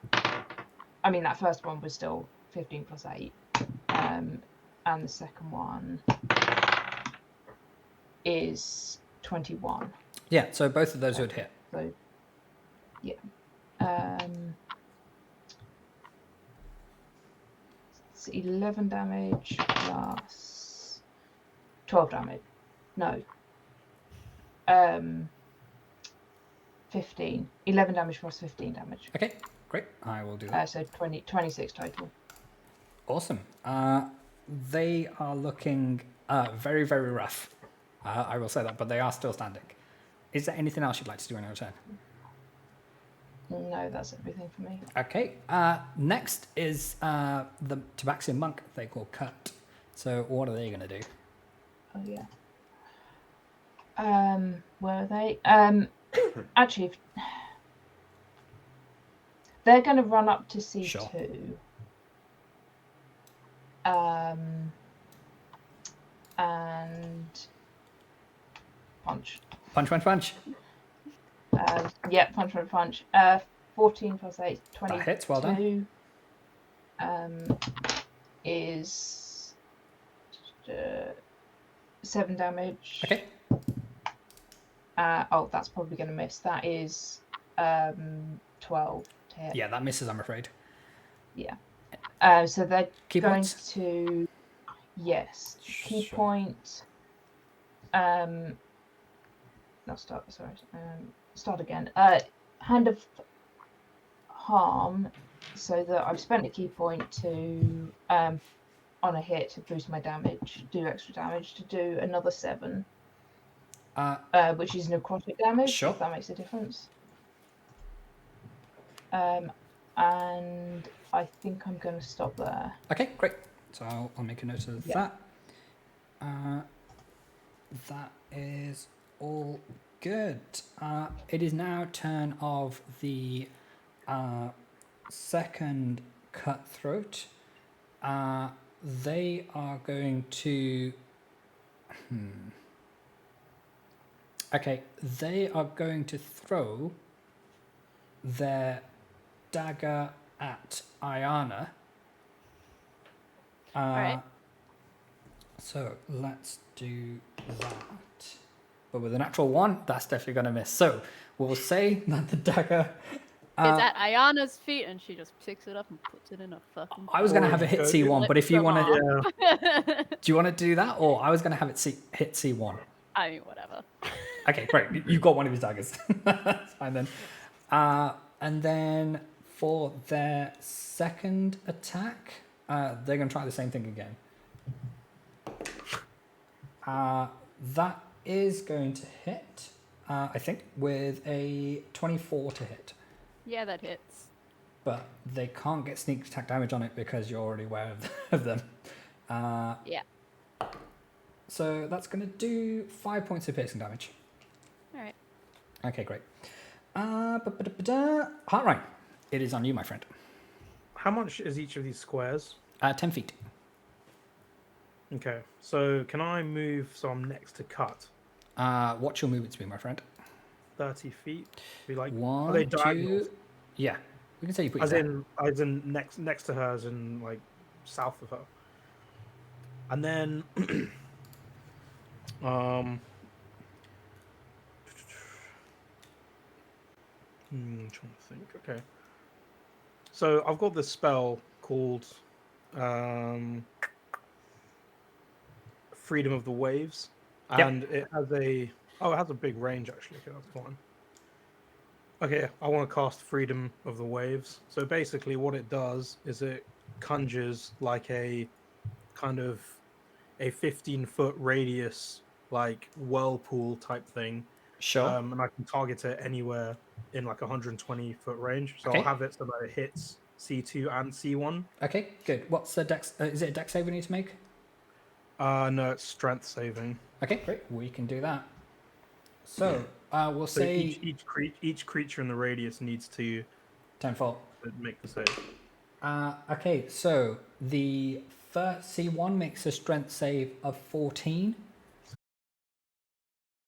I mean, that first one was still 15 plus 8, and the second one is 21. Yeah, so both of those would hit. So, yeah. It's 11 damage plus 12 damage. No. 15. 11 damage plus 15 damage. Okay, great. I will do that. So 26 total. Awesome. They are looking very, very rough. I will say that, but they are still standing. Is there anything else you'd like to do in your turn? No, that's everything for me. Okay. Next is the Tabaxian monk they call Cut. So what are they going to do? Oh yeah. Where are they? Actually, they're going to run up to C2. Sure. And punch. Punch, punch, punch. Yeah, punch. 14 plus 8, 22. That hits, well done. Is 7 damage. Okay. Oh, that's probably going to miss. That is 12 to hit. Yeah, that misses, I'm afraid. Yeah. So they're Key going points? to... Yes. Key Sure. point... Start again. Hand of harm, so that I've spent a key point to on a hit to boost my damage, do extra damage, to do another 7, which is necrotic damage. Sure. If that makes a difference. And I think I'm going to stop there. Okay, great. So I'll make a note of Yeah. that. That is all good. It is now turn of the second cutthroat. They are going to... Okay, they are going to throw their dagger at Ayana. Alright. So let's do that. But with a natural 1, that's definitely going to miss. So we'll say that the dagger... It's at Ayana's feet, and she just picks it up and puts it in a fucking. I was going to have it hit C1, but if you want to... Yeah. Do you want to do that? Or I was going to have it hit C1. I mean, whatever. Okay, great. You've got one of his daggers. That's fine then. And then for their second attack, they're going to try the same thing again. That is going to hit, I think, with a 24 to hit. Yeah, that hits. But they can't get sneak attack damage on it because you're already aware of them. Yeah. So that's going to do 5 points of piercing damage. All right. Okay, great. Heartright, it is on you, my friend. How much is each of these squares? 10 feet. Okay, so can I move so I'm next to Cut? What's your movement speed, my friend? 30 feet? Be like, One, are they diagonal? 2... Yeah, we can say you put As your in next to her, as in like south of her. And then I'm trying to think. Okay. So I've got this spell called Freedom of the Waves, and it has a big range actually. Okay, that's fine. Okay, I want to cast Freedom of the Waves. So basically, what it does is it conjures like a kind of a 15-foot radius, like whirlpool type thing. Sure. And I can target it anywhere in like 120-foot range. So Okay. I'll have it so that it hits C2 and C1. Okay, good. What's the dex? Is it a dex save we need to make? No, it's strength saving. Okay, great. We can do that. So we'll So say each creature in the radius needs to 10-fold. make the save. Okay, so the first C1 makes a strength save of 14.